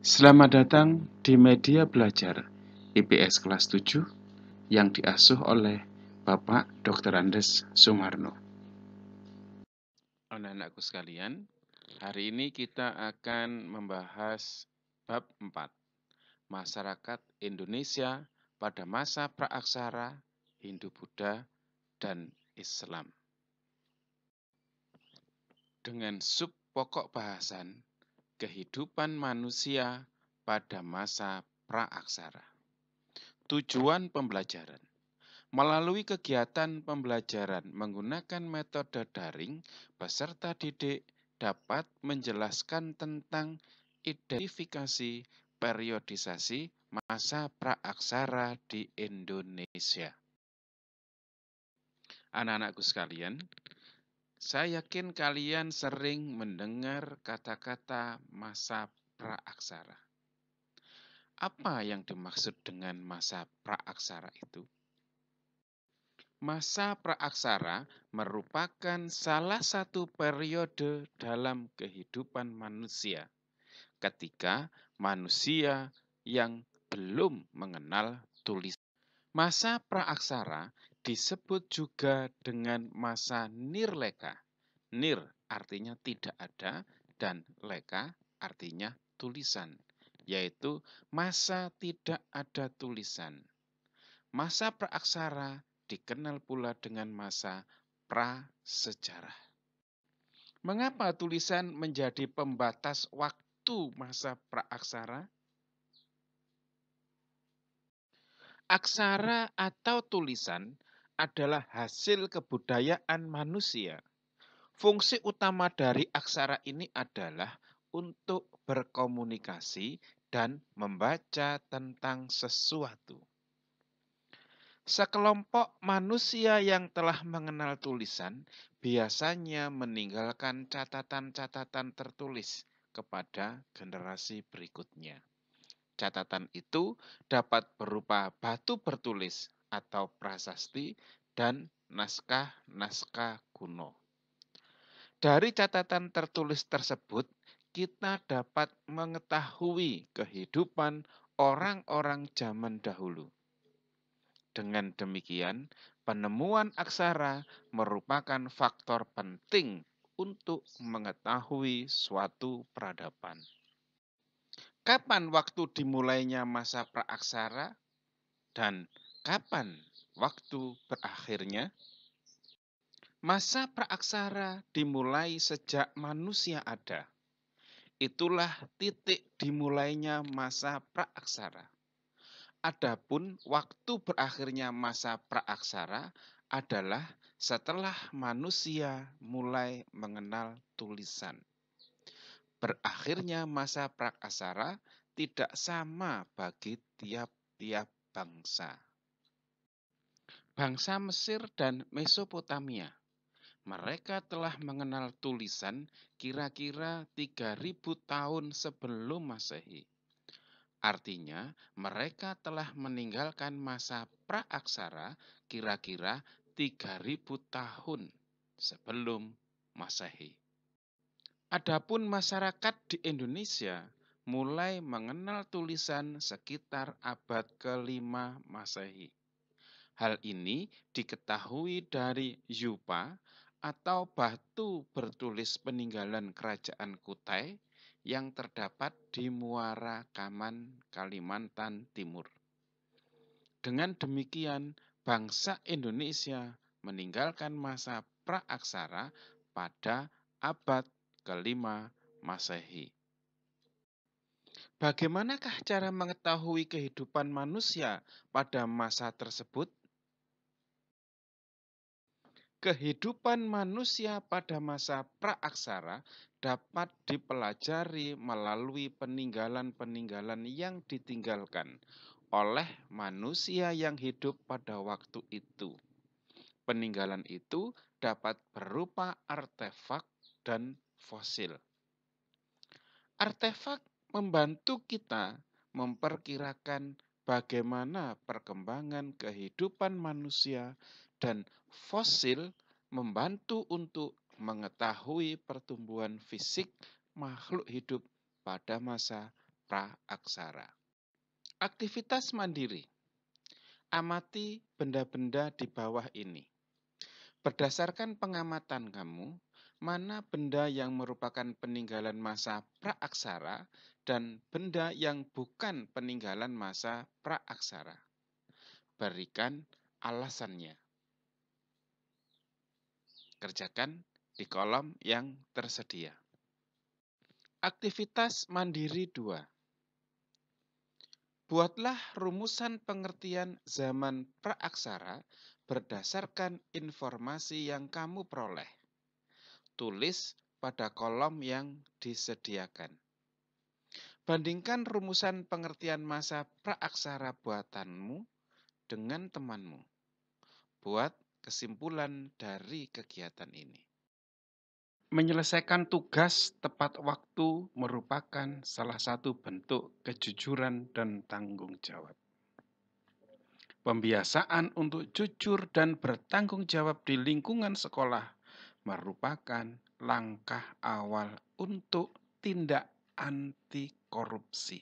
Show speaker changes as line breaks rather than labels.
Selamat datang di Media Belajar IPS kelas 7 yang diasuh oleh Bapak Dr. Andes Sumarno. Anak-anakku sekalian, hari ini kita akan membahas bab 4, Masyarakat Indonesia pada masa praaksara, Hindu-Buddha, dan Islam. Dengan sub pokok bahasan, kehidupan manusia pada masa praaksara. Tujuan pembelajaran. Melalui kegiatan pembelajaran menggunakan metode daring, peserta didik dapat menjelaskan tentang identifikasi periodisasi masa praaksara di Indonesia. Anak-anakku sekalian, saya yakin kalian sering mendengar kata-kata masa praaksara. Apa yang dimaksud dengan masa praaksara itu? Masa praaksara merupakan salah satu periode dalam kehidupan manusia ketika manusia yang belum mengenal tulisan. Masa praaksara disebut juga dengan masa nirleka. Nir artinya tidak ada dan leka artinya tulisan, yaitu masa tidak ada tulisan. Masa praaksara dikenal pula dengan masa prasejarah. Mengapa tulisan menjadi pembatas waktu masa praaksara? Aksara atau tulisan adalah hasil kebudayaan manusia. Fungsi utama dari aksara ini adalah untuk berkomunikasi dan membaca tentang sesuatu. Sekelompok manusia yang telah mengenal tulisan biasanya meninggalkan catatan-catatan tertulis kepada generasi berikutnya. Catatan itu dapat berupa batu bertulis atau prasasti dan naskah-naskah kuno. Dari catatan tertulis tersebut, kita dapat mengetahui kehidupan orang-orang zaman dahulu. Dengan demikian, penemuan aksara merupakan faktor penting untuk mengetahui suatu peradaban. Kapan waktu dimulainya masa praaksara dan kapan waktu berakhirnya? Masa praaksara dimulai sejak manusia ada. Itulah titik dimulainya masa praaksara. Adapun waktu berakhirnya masa praaksara adalah setelah manusia mulai mengenal tulisan. Berakhirnya masa praaksara tidak sama bagi tiap-tiap bangsa. Bangsa Mesir dan Mesopotamia, mereka telah mengenal tulisan kira-kira 3.000 tahun sebelum Masehi. Artinya, mereka telah meninggalkan masa praaksara kira-kira 3.000 tahun sebelum Masehi. Adapun masyarakat di Indonesia mulai mengenal tulisan sekitar abad ke-5 Masehi. Hal ini diketahui dari yupa atau batu bertulis peninggalan kerajaan Kutai yang terdapat di Muara Kaman, Kalimantan Timur. Dengan demikian, bangsa Indonesia meninggalkan masa praaksara pada abad ke-5 Masehi. Bagaimanakah cara mengetahui kehidupan manusia pada masa tersebut? Kehidupan manusia pada masa praaksara dapat dipelajari melalui peninggalan-peninggalan yang ditinggalkan oleh manusia yang hidup pada waktu itu. Peninggalan itu dapat berupa artefak dan fosil. Artefak membantu kita memperkirakan bagaimana perkembangan kehidupan manusia dan fosil membantu untuk mengetahui pertumbuhan fisik makhluk hidup pada masa praaksara. Aktivitas mandiri. Amati benda-benda di bawah ini. Berdasarkan pengamatan kamu, mana benda yang merupakan peninggalan masa praaksara dan benda yang bukan peninggalan masa praaksara? Berikan alasannya. Kerjakan di kolom yang tersedia. Aktivitas mandiri 2. Buatlah rumusan pengertian zaman praaksara berdasarkan informasi yang kamu peroleh. Tulis pada kolom yang disediakan. Bandingkan rumusan pengertian masa praaksara buatanmu dengan temanmu. Buat kesimpulan dari kegiatan ini. Menyelesaikan tugas tepat waktu merupakan salah satu bentuk kejujuran dan tanggung jawab. Pembiasaan untuk jujur dan bertanggung jawab di lingkungan sekolah merupakan langkah awal untuk tindak anti korupsi.